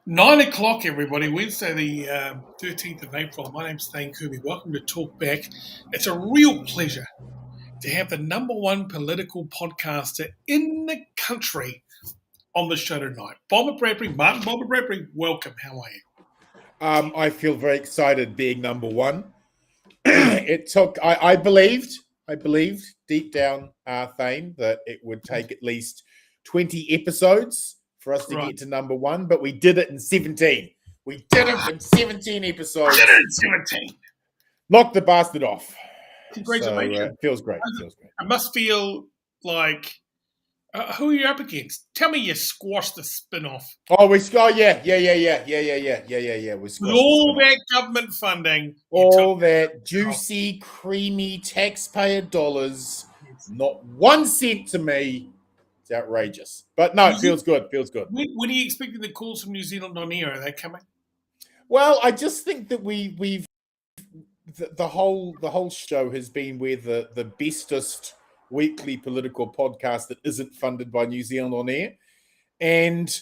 9 o'clock, everybody. Wednesday, the 13th of April. My name's Thane, Kirby. Welcome to Talk Back. It's a real pleasure to have the number one political podcaster in the country on the show tonight. Martyn Bradbury, welcome. How are you? I feel very excited being number one. I believed deep down, Thane, that it would take at least 20 episodes for us to get to number one, but we did it in 17. We did it in 17 episodes. Knocked the bastard off. Congratulations. So, it feels great. It must feel like, who are you up against? Tell me you squashed the spin-off. Yeah. We squashed with all that government funding. All that juicy, creamy taxpayer dollars. Not 1 cent to me. It's outrageous. But no, it feels good. When are you expecting the calls from New Zealand on air? Are they coming? Well, I just think that we've the whole show has been where the bestest weekly political podcast that isn't funded by New Zealand on air. And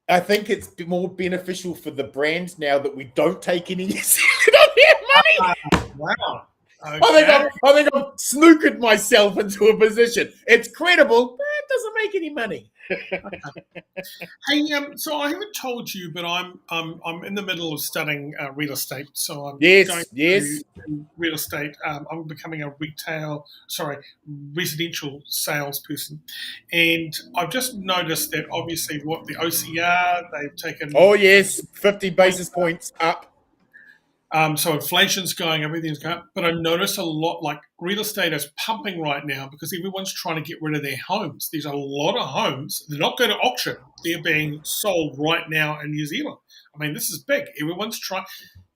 I think it's more beneficial for the brand now that we don't take any New Zealand on air money. Wow. Okay. I think I've snookered myself into a position. It's credible, but it doesn't make any money. Hey, so I haven't told you, but I'm in the middle of studying real estate. So I'm going to real estate. I'm becoming a residential salesperson, and I've just noticed that obviously what the OCR they've taken. Oh yes, 50 basis points up. So inflation's going, everything's going up. But I notice a lot, like real estate is pumping right now because everyone's trying to get rid of their homes. There's a lot of homes. They're not going to auction. They're being sold right now in New Zealand. I mean, this is big. Everyone's trying.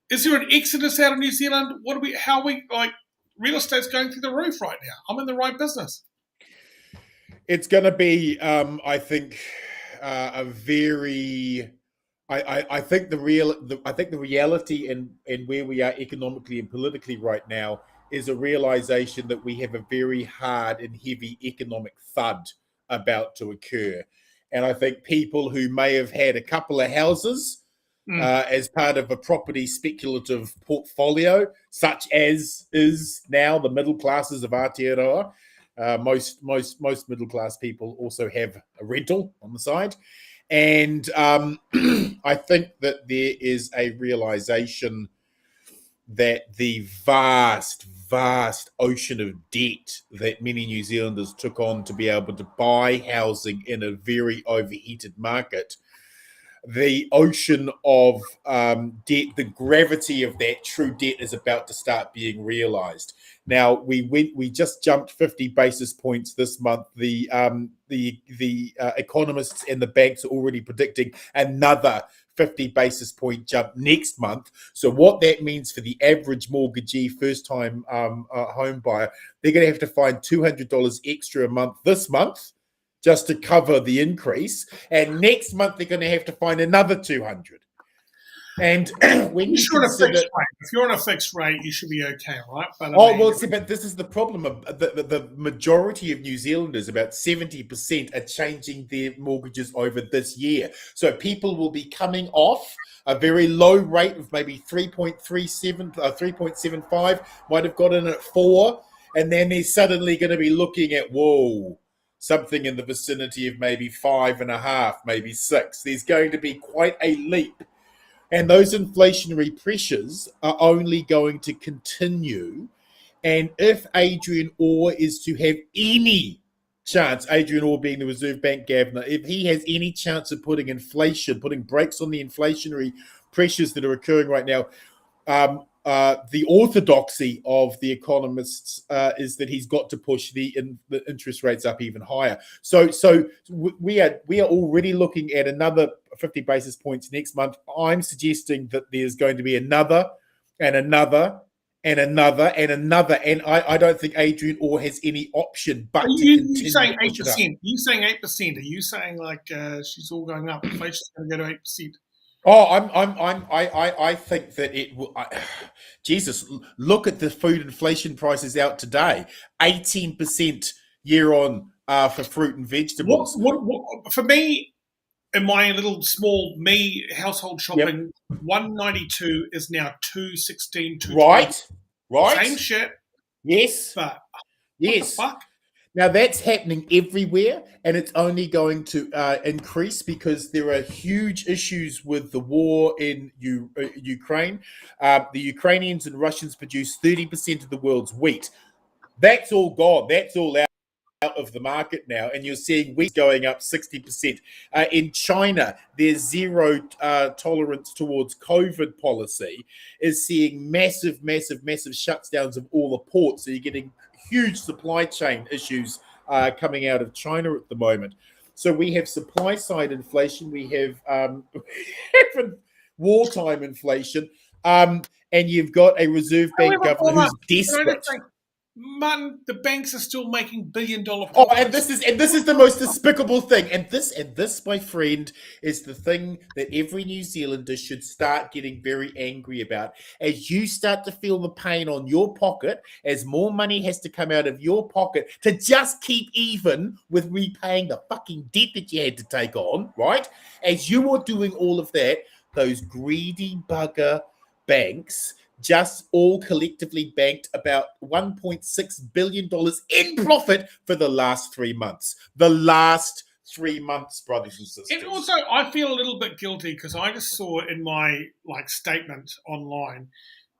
Is there an exodus out of New Zealand? Real estate's going through the roof right now. I'm in the right business. It's going to be, I think, a very... I think the reality and where we are economically and politically right now is a realization that we have a very hard and heavy economic thud about to occur. And I think people who may have had a couple of houses as part of a property speculative portfolio, such as is now the middle classes of Aotearoa, most middle class people also have a rental on the side. And I think that there is a realization that the vast ocean of debt that many New Zealanders took on to be able to buy housing in a very overheated market, the ocean of debt, the gravity of that true debt is about to start being realized. Now, we just jumped 50 basis points this month. The economists and the banks are already predicting another 50 basis point jump next month. So what that means for the average mortgagee, first-time home buyer, they're going to have to find $200 extra a month this month just to cover the increase. And next month, they're going to have to find another 200. And when if you're on a fixed rate, you should be okay, right? But but this is the problem. The majority of New Zealanders, about 70%, are changing their mortgages over this year. So people will be coming off a very low rate of maybe 3.37, 3.75, might have got in at 4, and then they're suddenly going to be looking at, something in the vicinity of maybe 5.5, maybe 6. There's going to be quite a leap. And those inflationary pressures are only going to continue. And if Adrian Orr is to have any chance, Adrian Orr being the Reserve Bank governor, if he has any chance of putting brakes on the inflationary pressures that are occurring right now, the orthodoxy of the economists is that he's got to push the interest rates up even higher. So we are already looking at another 50 basis points next month. I'm suggesting that there's going to be another and another and another and another. And I don't think Adrian Orr has any option but to continue. You're saying 8%. You're saying 8%. Are you saying she's all going up? Inflation's going to go to 8%. Oh, I think that it will. Jesus, look at the food inflation prices out today. 18% year on for fruit and vegetables. What, for me, in my little small me household shopping, 192 is now 216, 220. Right. Same shit, Yes. but what the Yes. fuck? Now that's happening everywhere, and it's only going to increase because there are huge issues with the war in Ukraine. The Ukrainians and Russians produce 30% of the world's wheat. That's all gone. That's all out of the market now, and you're seeing wheat going up 60%. In China, their zero tolerance towards COVID policy is seeing massive shutdowns of all the ports. So you're getting huge supply chain issues coming out of China at the moment. So we have supply side inflation, we have wartime inflation, and you've got a Reserve Bank However, governor Palmer, who's can I just desperate. say, man, the banks are still making billion-dollar Oh, profits. and this is the most despicable thing. And this, my friend, is the thing that every New Zealander should start getting very angry about. As you start to feel the pain on your pocket, as more money has to come out of your pocket to just keep even with repaying the fucking debt that you had to take on, right? As you are doing all of that, those greedy bugger banks just all collectively banked about $1.6 billion in profit for the last 3 months. The last 3 months, brothers and sisters. And also, I feel a little bit guilty because I just saw in my statement online,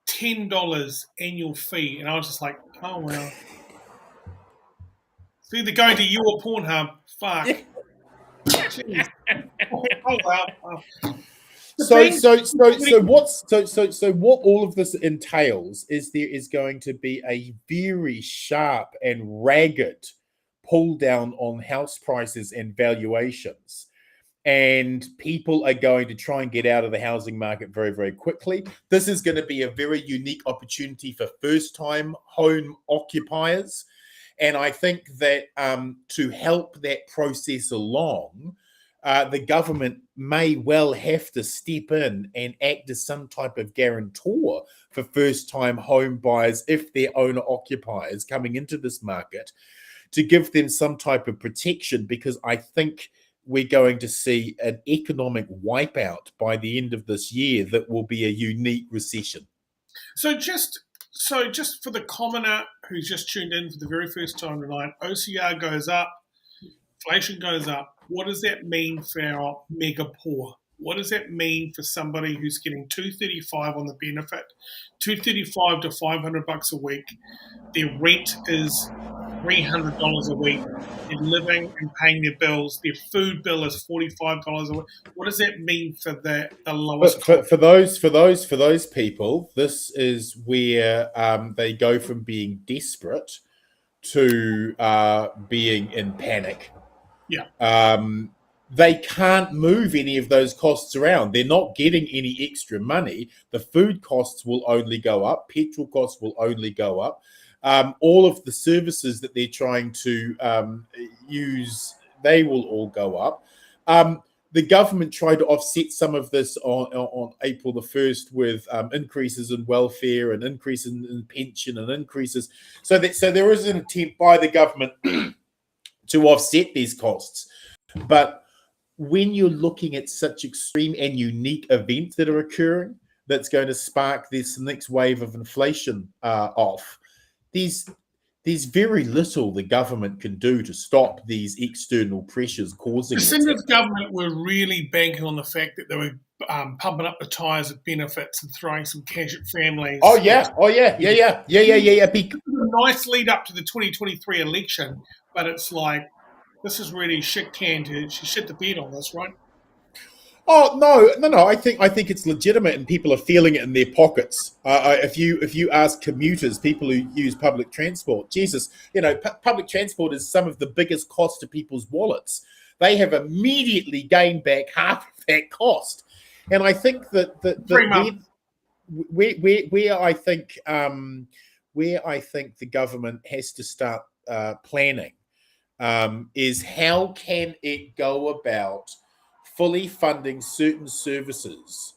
$10 annual fee, and I was just like, oh well. It's either going to you or Pornhub. Fuck. Jeez. Oh well. So what all of this entails is there is going to be a very sharp and ragged pull down on house prices and valuations. And people are going to try and get out of the housing market very, very quickly. This is going to be a very unique opportunity for first-time home occupiers. And I think that to help that process along, the government may well have to step in and act as some type of guarantor for first-time home buyers if they're owner-occupiers coming into this market, to give them some type of protection, because I think we're going to see an economic wipeout by the end of this year that will be a unique recession. So just for the commoner who's just tuned in for the very first time tonight, OCR goes up, inflation goes up. What does that mean for our mega poor? What does that mean for somebody who's getting $235 on the benefit, $235 to $500 a week? Their rent is $300 a week. They're living and paying their bills. Their food bill is $45 a week. What does that mean for the lowest? For those people, this is where they go from being desperate to being in panic. Yeah. They can't move any of those costs around. They're not getting any extra money. The food costs will only go up. Petrol costs will only go up. All of the services that they're trying to use, they will all go up. The government tried to offset some of this on April the 1st with increases in welfare and increase in pension and increases. So there is an attempt by the government to offset these costs. But when you're looking at such extreme and unique events that are occurring, that's going to spark this next wave of inflation off, there's very little the government can do to stop these external pressures causing The it. Singers government were really banking on the fact that they were pumping up the tyres of benefits and throwing some cash at families. Oh yeah. A nice lead up to the 2023 election, but it's like, this is really shit canned. She shit the bed on this, right? Oh no! I think it's legitimate, and people are feeling it in their pockets. If you ask commuters, people who use public transport, Jesus, public transport is some of the biggest cost to people's wallets. They have immediately gained back half of that cost, and I think that where I think the government has to start planning is how can it go about fully funding certain services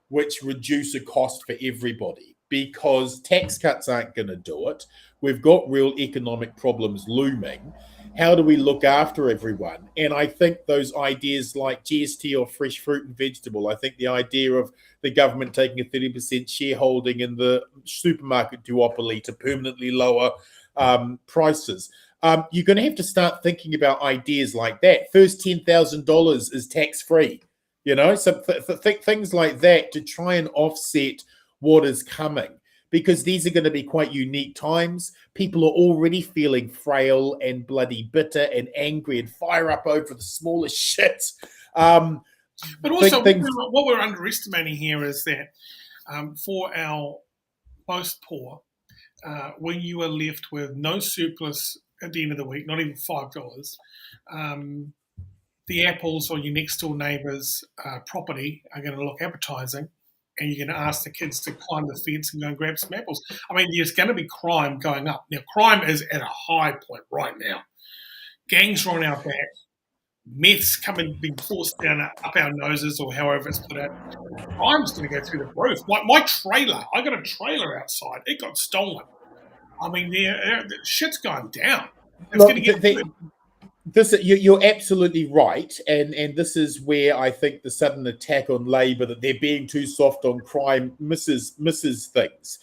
which reduce a cost for everybody, because tax cuts aren't going to do it. We've got real economic problems looming. how do we look after everyone? And I think those ideas like GST or fresh fruit and vegetable, I think the idea of the government taking a 30% shareholding in the supermarket duopoly to permanently lower prices. You're going to have to start thinking about ideas like that. First $10,000 is tax free, so things like that to try and offset what is coming, because these are going to be quite unique times. People are already feeling frail and bloody bitter and angry and fire up over the smallest shit. But also, what we're underestimating here is that for our most poor, when you are left with no surplus at the end of the week, not even $5, the apples on your next door neighbour's property are going to look appetising, and you're going to ask the kids to climb the fence and go and grab some apples. I mean, there's going to be crime going up. Now, crime is at a high point right now. Gangs are on our back. Meth's being forced down up our noses, or however it's put out. Crime's going to go through the roof. My trailer, I got a trailer outside. It got stolen. I mean, the shit's going down. It's going to get you're absolutely right, and this is where I think the sudden attack on Labour, that they're being too soft on crime, misses things.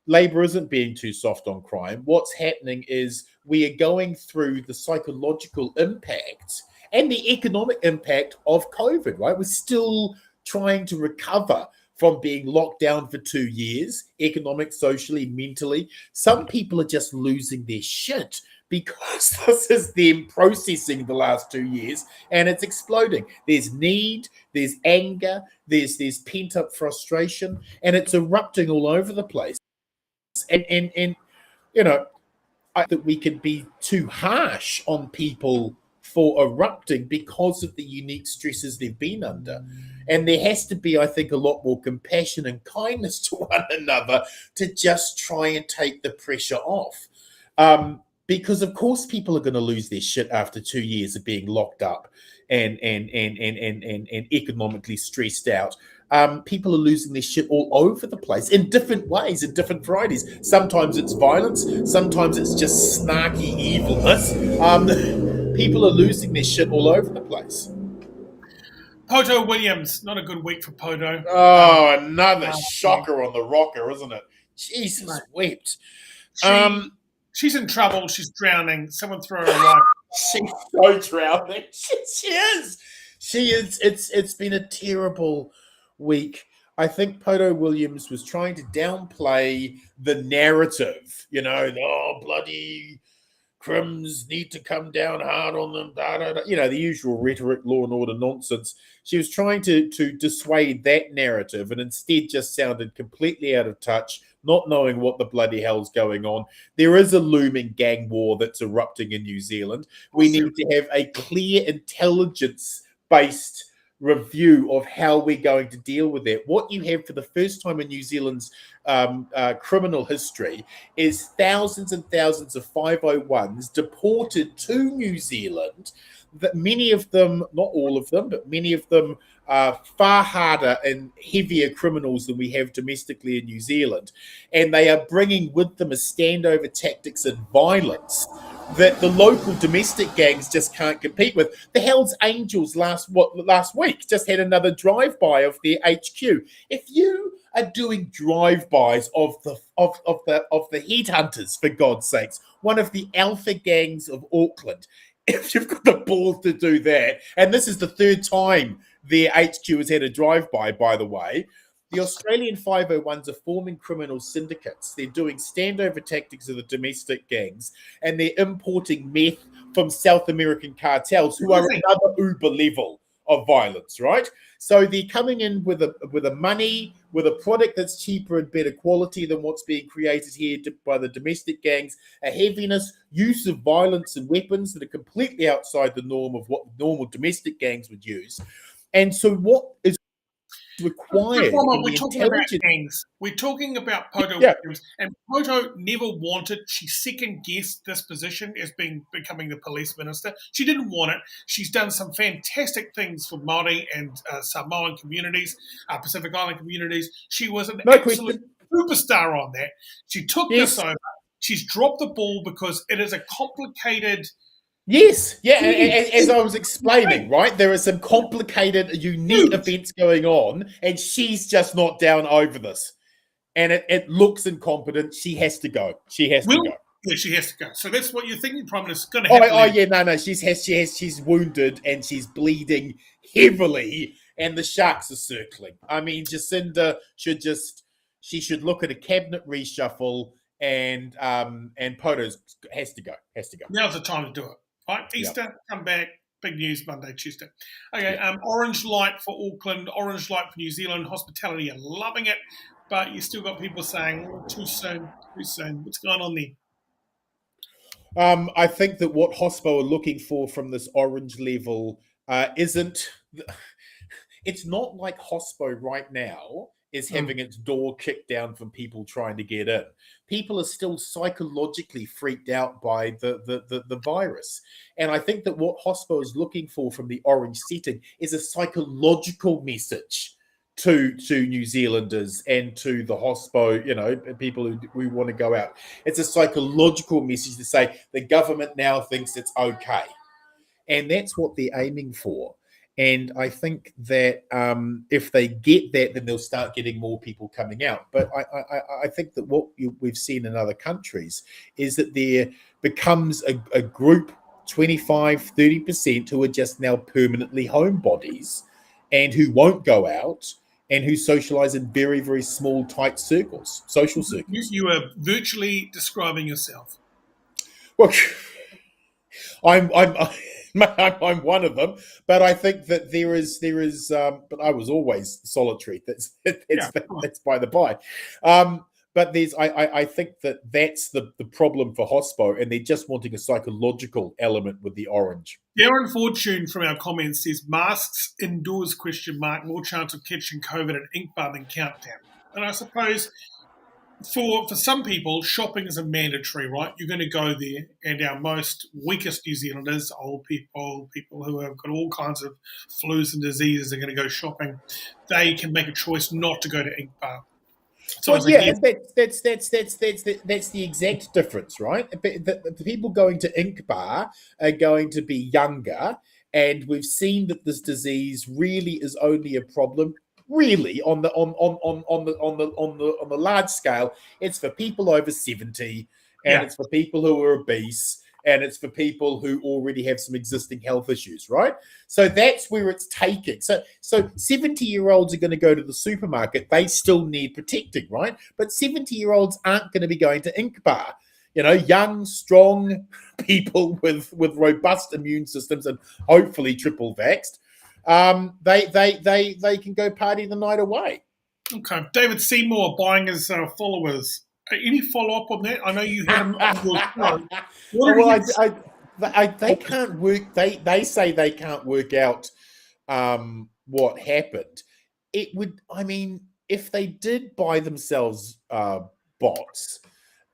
Labour isn't being too soft on crime. What's happening is we are going through the psychological impact and the economic impact of COVID, right? We're still trying to recover from being locked down for 2 years, economic, socially, mentally. Some people are just losing their shit because this is them processing the last 2 years and it's exploding. There's need, there's anger, there's pent-up frustration, and it's erupting all over the place. And I think that we can be too harsh on people for erupting because of the unique stresses they've been under. And there has to be, I think, a lot more compassion and kindness to one another to just try and take the pressure off. Because of course people are going to lose their shit after 2 years of being locked up and economically stressed out. People are losing their shit all over the place in different ways, in different varieties. Sometimes it's violence, sometimes it's just snarky evilness. People are losing their shit all over the place. Poto Williams, not a good week for Poto. Oh, another shocker on the rocker, isn't it? Jesus wept. She's in trouble. She's drowning. Someone throw her away. She's so drowning. She is. She is. It's been a terrible week. I think Poto Williams was trying to downplay the narrative. Bloody crims need to come down hard on them. The usual rhetoric, law and order nonsense. She was trying to dissuade that narrative and instead just sounded completely out of touch, not knowing what the bloody hell's going on. There is a looming gang war that's erupting in New Zealand. We need to have a clear intelligence-based review of how we're going to deal with that. What you have for the first time in New Zealand's criminal history is thousands and thousands of 501s deported to New Zealand, that many of them, not all of them, but many of them are far harder and heavier criminals than we have domestically in New Zealand. And they are bringing with them a standover tactics and violence that the local domestic gangs just can't compete with. The Hells Angels last week just had another drive-by of their HQ. If you are doing drive-bys of the headhunters, for God's sakes, one of the alpha gangs of Auckland, if you've got the balls to do that, and this is the third time their HQ has had a drive-by, by the way, the Australian 501s are forming criminal syndicates. They're doing standover tactics of the domestic gangs, and they're importing meth from South American cartels, who are another uber level of violence, right? So they're coming in with a money, with a product that's cheaper and better quality than what's being created here by the domestic gangs, a heaviness, use of violence and weapons that are completely outside the norm of what normal domestic gangs would use. And so what is required? We're talking about gangs. We're talking about Poto Williams, and Poto never wanted. She second guessed this position as becoming the police minister. She didn't want it. She's done some fantastic things for Māori and Samoan communities, Pacific Island communities. She was an absolute superstar on that. She took this over. she's dropped the ball because it is a complicated. Yes, yeah, as I was explaining, right? There are some complicated, unique events going on, and she's just not down over this. And it looks incompetent. She has to go. She has to go. Yeah, she has to go. So that's what you're thinking, Prime Minister, is going to happen. Oh, yeah, no. She's wounded and she's bleeding heavily, and the sharks are circling. I mean, Jacinda should look at a cabinet reshuffle, and Poto's has to go. Now's the time to do it. Right, Easter, come back. Big news Monday, Tuesday. Okay, orange light for Auckland, orange light for New Zealand. Hospitality are loving it, but you still got people saying, too soon. What's going on there? I think that what Hospo are looking for from this orange level isn't. It's not like Hospo right now is having its door kicked down from people trying to get in. People are still psychologically freaked out by the virus. And I think that what Hospo is looking for from the orange setting is a psychological message to New Zealanders and to the Hospo, people who want to go out. It's a psychological message to say the government now thinks it's okay. And that's what they're aiming for. And I think that if they get that, then they'll start getting more people coming out. But I think that what we've seen in other countries is that there becomes a group, 25, 30%, who are just now permanently homebodies and who won't go out and who socialize in very, very small, tight circles, social circles. You are virtually describing yourself. Well, I'm one of them, but I think that there is. But I was always solitary. That's by the by. But I think that that's the problem for Hospo, and they're just wanting a psychological element with the orange. Darren Fortune from our comments says masks indoors ? More chance of catching COVID at Ink Bar than Countdown. And I suppose for some people, shopping is a mandatory, right? You're going to go there, and our most weakest New Zealanders, old people who have got all kinds of flus and diseases, are going to go shopping. They can make a choice not to go to Ink Bar. So that's the exact difference, right? The people going to Ink Bar are going to be younger, and we've seen that this disease really is only a problem. Really, on the large scale, it's for people over 70, and it's for people who are obese, and it's for people who already have some existing health issues, right? So that's where it's taking. So 70-year-olds are going to go to the supermarket. They still need protecting, right? But 70-year-olds aren't going to be going to Ink Bar. Young, strong people with robust immune systems and hopefully triple vaxxed. They can go party the night away. Okay, David Seymour buying his followers. Any follow up on that? I know you had they can't work. They say they can't work out what happened. It would. I mean, if they did buy themselves bots,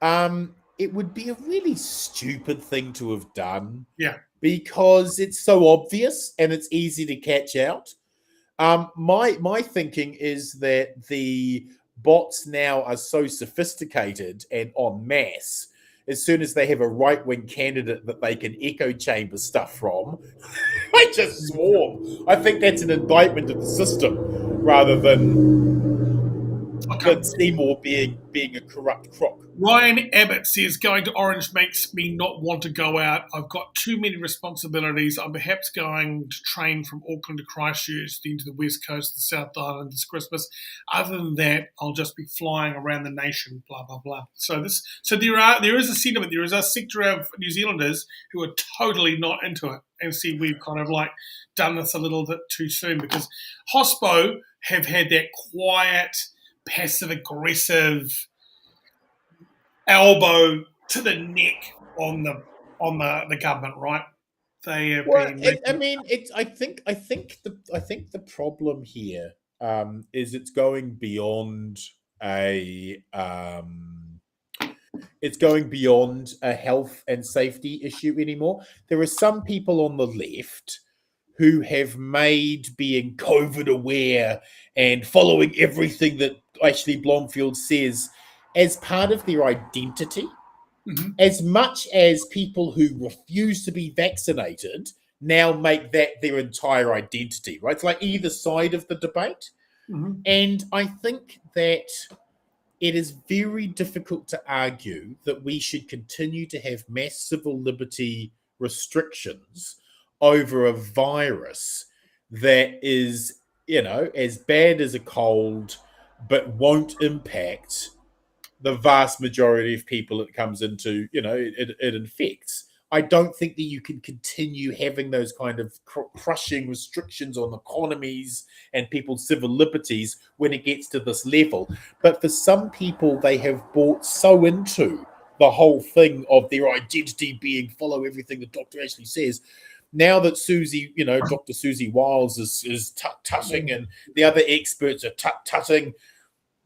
it would be a really stupid thing to have done. Yeah. Because it's so obvious and it's easy to catch out. My thinking is that the bots now are so sophisticated and en masse. As soon as they have a right-wing candidate that they can echo chamber stuff from, they just swarm. I think that's an indictment of the system rather than Seymour being a corrupt crook. Ryan Abbott says, going to Orange makes me not want to go out. I've got too many responsibilities. I'm perhaps going to train from Auckland to Christchurch, then to the West Coast, the South Island this Christmas. Other than that, I'll just be flying around the nation, blah, blah, blah. So there is a sentiment, there is a sector of New Zealanders who are totally not into it and see we've kind of like done this a little bit too soon, because Hospo have had that quiet, passive-aggressive elbow to the neck on the government, right? They have been. I think the problem here is it's going beyond a health and safety issue anymore. There are some people on the left who have made being COVID aware and following everything that Ashley Blomfield says as part of their identity. as much as people who refuse to be vaccinated now make that their entire identity, right? It's like either side of the debate. And I think that it is very difficult to argue that we should continue to have mass civil liberty restrictions over a virus that is, as bad as a cold, but won't impact the vast majority of people it comes into, it infects. I don't think that you can continue having those kind of crushing restrictions on economies and people's civil liberties when it gets to this level. But for some people, they have bought so into the whole thing of their identity being follow everything the doctor actually says. Now that Susie, Dr. Susie Wiles is tut-tutting and the other experts are tut-tutting,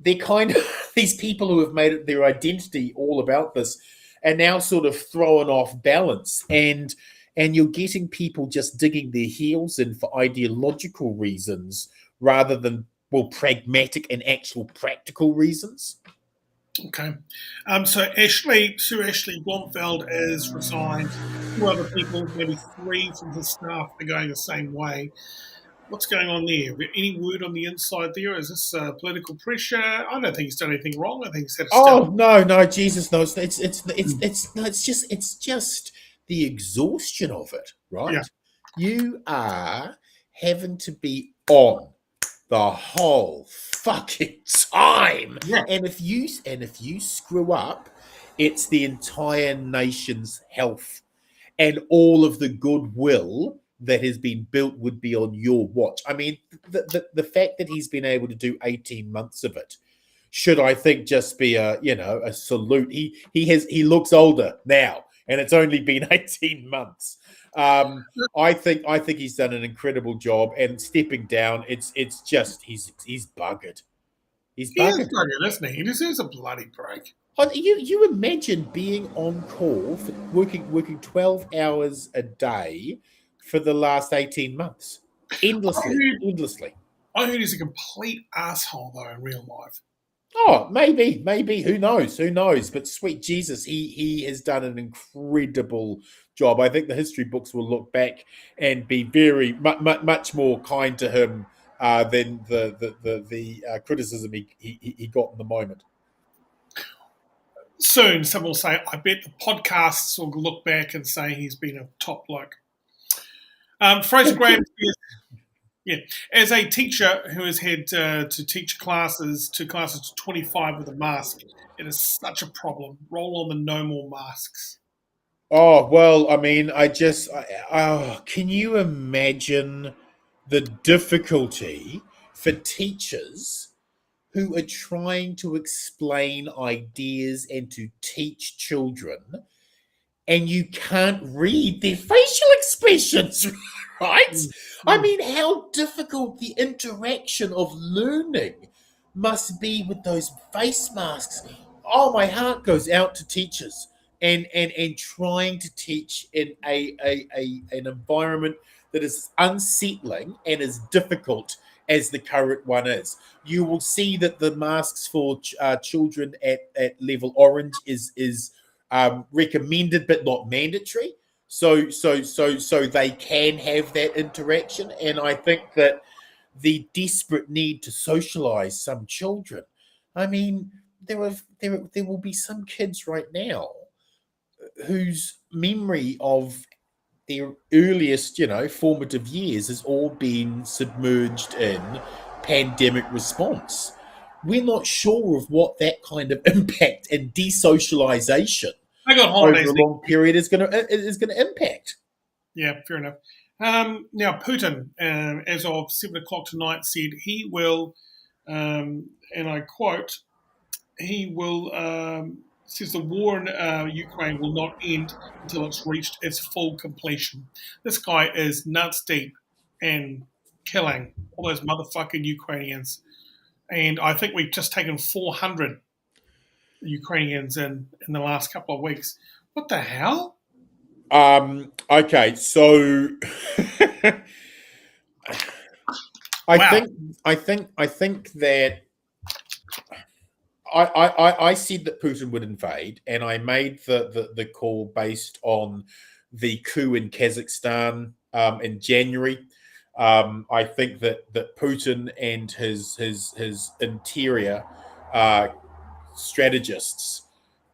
they're kind of these people who have made it their identity all about this are now sort of thrown off balance, and you're getting people just digging their heels in for ideological reasons rather than pragmatic and actual practical reasons. Okay. So Sue Ashley Blomfeld has resigned. Two other people, maybe three from the staff, are going the same way. What's going on there? Any word on the inside there? Is this political pressure? I don't think he's done anything wrong. I think he's had a Oh no, Jesus, no! It's just the exhaustion of it, right? Yeah. You are having to be on the whole fucking time, Yeah. and if you screw up, it's the entire nation's health and all of the goodwill that has been built would be on your watch. I mean, the fact that he's been able to do 18 months of it should, I think, just be a salute. He looks older now, and it's only been 18 months. I think he's done an incredible job, and stepping down, it's just he's buggered. He's He is buggered. buggered, isn't he? He deserves a bloody break. You imagine being on call for working 12 hours a day for the last 18 months, endlessly. I heard he's a complete asshole though in real life. Oh, maybe. Who knows? But sweet Jesus, he has done an incredible job. I think the history books will look back and be very much more kind to him than the criticism he got in the moment. Soon, someone will say, I bet the podcasts will look back and say he's been a top bloke. Fraser Graham, as a teacher who has had to teach classes to 25 with a mask, it is such a problem. Roll on the no more masks. Oh, well, I mean, can you imagine the difficulty for teachers who are trying to explain ideas and to teach children, and you can't read their facial expressions, right? I mean, how difficult the interaction of learning must be with those face masks. Oh, my heart goes out to teachers and trying to teach in an environment that is unsettling and as difficult as the current one is. You will see that the masks for children at level orange is recommended but not mandatory. So they can have that interaction, and I think that the desperate need to socialize some children. I mean, there will be some kids right now whose memory of their earliest, formative years has all been submerged in pandemic response. We're not sure of what that kind of impact and desocialization over a long period is going to impact. Yeah, fair enough. Now, Putin, as of 7 o'clock tonight, said he will, and I quote, he will, says the war in Ukraine will not end until it's reached its full completion. This guy is nuts deep and killing all those motherfucking Ukrainians. And I think we've just taken 400 Ukrainians in the last couple of weeks. What the hell? Okay, so I think that I said that Putin would invade, and I made the call based on the coup in Kazakhstan in January. I think that Putin and his interior strategists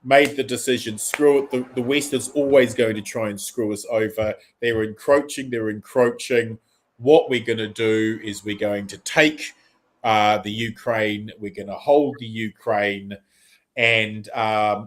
made the decision, screw it, the West is always going to try and screw us over. They're encroaching. What we're going to do is we're going to take the Ukraine, we're going to hold the Ukraine, and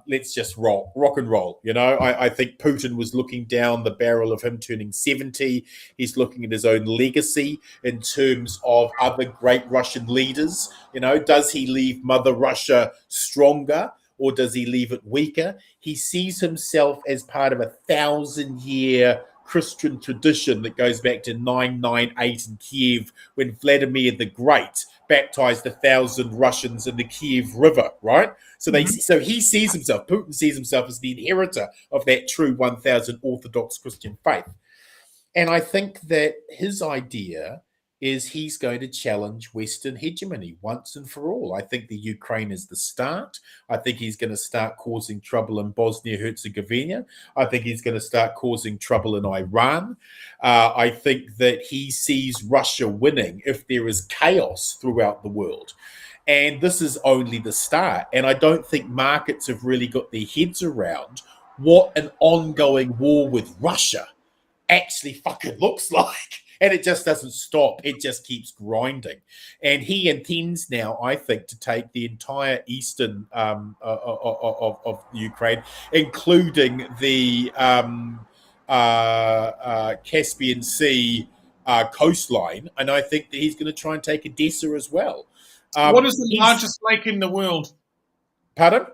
let's just rock and roll. I think Putin was looking down the barrel of him turning 70. He's looking at his own legacy in terms of other great Russian leaders. Does he leave Mother Russia stronger, or does he leave it weaker? He sees himself as part of a 1,000-year Christian tradition that goes back to 998 in Kiev, when Vladimir the Great baptized 1,000 Russians in the Kiev River, right? So he sees himself, Putin sees himself as the inheritor of that true 1,000 Orthodox Christian faith. And I think that his idea is he's going to challenge Western hegemony once and for all. I think the Ukraine is the start. I think he's going to start causing trouble in Bosnia-Herzegovina. I think he's going to start causing trouble in Iran. I think that he sees Russia winning if there is chaos throughout the world. And this is only the start. And I don't think markets have really got their heads around what an ongoing war with Russia actually fucking looks like. And it just doesn't stop. It just keeps grinding. And he intends now, I think, to take the entire eastern of Ukraine, including the Caspian Sea coastline. And I think that he's going to try and take Odessa as well. What is the largest lake in the world? Pardon?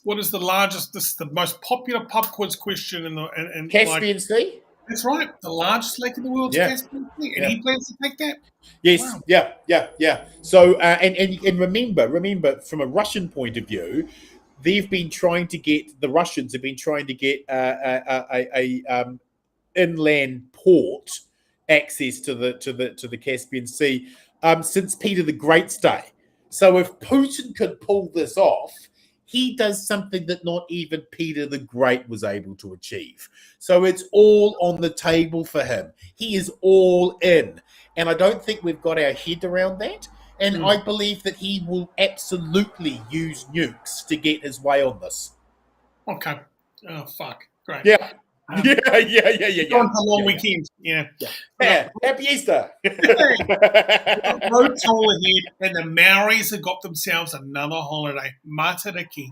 What is the largest? This is the most popular pub quiz question in Caspian Sea. That's right. The largest lake in the world is Caspian Sea, and he plans to take that. Yes, wow. yeah. So, and remember, from a Russian point of view, the Russians have been trying to get a inland port access to the Caspian Sea since Peter the Great's day. So, if Putin could pull this off, he does something that not even Peter the Great was able to achieve. So it's all on the table for him. He is all in. And I don't think we've got our head around that. And I believe that he will absolutely use nukes to get his way on this. Okay. Oh, fuck. Great. Yeah. Yeah. On a long weekend. Yeah. Happy Easter. Road's all ahead, and the Maoris have got themselves another holiday. Matariki.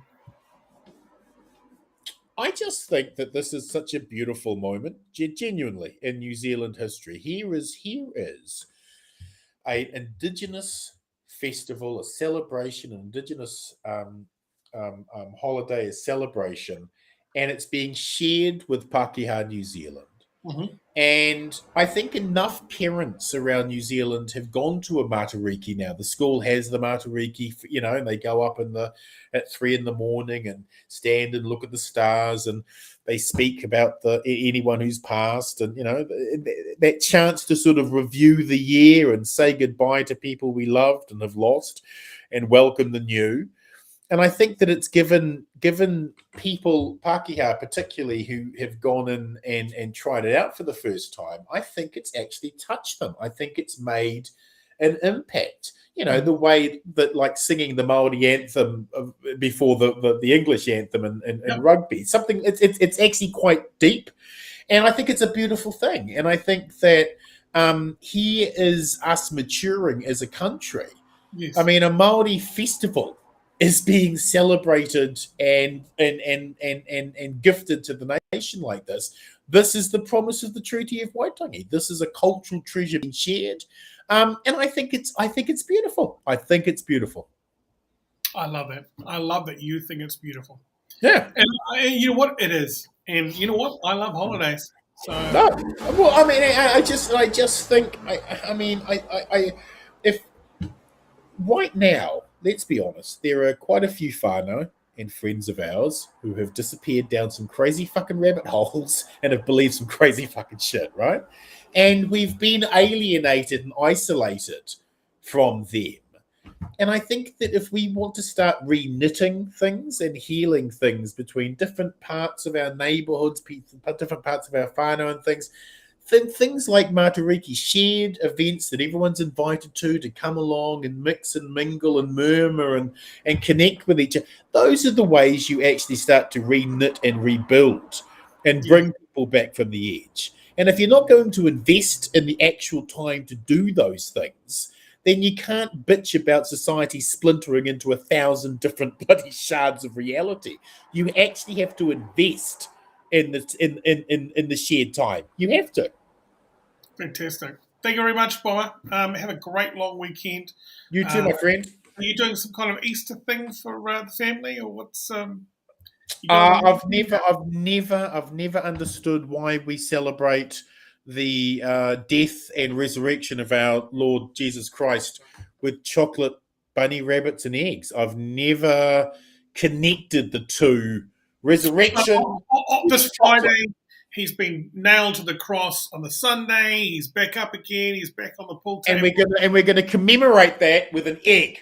I just think that this is such a beautiful moment, genuinely, in New Zealand history. Here is an Indigenous festival, a celebration, an Indigenous holiday, a celebration, and it's being shared with Pākehā New Zealand. Mm-hmm. And I think enough parents around New Zealand have gone to a matariki now. The school has the matariki, and they go up at 3 a.m. and stand and look at the stars, and they speak about anyone who's passed, and that chance to sort of review the year and say goodbye to people we loved and have lost, and welcome the new. And I think that it's given people, Pākehā particularly, who have gone in and tried it out for the first time, I think it's actually touched them. I think it's made an impact. The way that, like, singing the Māori anthem before the English anthem in rugby, something, it's actually quite deep. And I think it's a beautiful thing. And I think that here is us maturing as a country. Yes. I mean, a Māori festival is being celebrated and gifted to the nation like this. This is the promise of the Treaty of Waitangi. This is a cultural treasure being shared, and I think it's beautiful. I think it's beautiful. I love it. I love that you think it's beautiful. Yeah, and you know what it is, and you know what, I love holidays. So well, I mean, I just think, if right now, let's be honest, there are quite a few whānau and friends of ours who have disappeared down some crazy fucking rabbit holes and have believed some crazy fucking shit, right? And we've been alienated and isolated from them. And I think that if we want to start re-knitting things and healing things between different parts of our neighborhoods, different parts of our whānau and things, then things like Matariki, shared events that everyone's invited to come along and mix and mingle and murmur and connect with each other, those are the ways you actually start to re-knit and rebuild and bring people back from the edge. And if you're not going to invest in the actual time to do those things, then you can't bitch about society splintering into 1,000 different bloody shards of reality. You actually have to invest in the shared time. You have to. Fantastic. Thank you very much, Bomber. Have a great long weekend. You too, my friend. Are you doing some kind of Easter thing for the family, or what's you I've never understood why we celebrate the death and resurrection of our Lord Jesus Christ with chocolate bunny rabbits and eggs. I've never connected the two. Resurrection. This Friday, he's been nailed to the cross. On the Sunday, he's back up again. He's back on the pool table. And we're gonna commemorate that with an egg.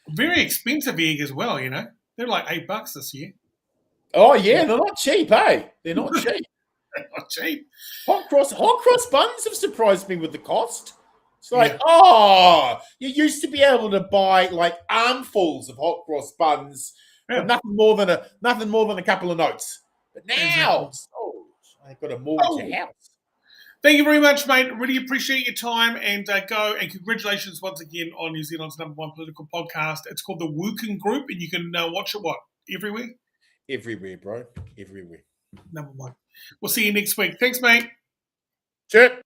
Very expensive egg as well, you know. They're like $8 this year. Oh yeah, they're not cheap, hey? They're not cheap. They're not cheap. Hot cross buns have surprised me with the cost. It's like, you used to be able to buy like armfuls of hot cross buns for nothing more than a couple of notes. But now, I've got to mortgage a house. Thank you very much, mate. Really appreciate your time, and go, and congratulations once again on New Zealand's #1 political podcast. It's called The Woken Group, and you can watch it, everywhere? Everywhere, bro. Everywhere. #1. We'll see you next week. Thanks, mate. Sure.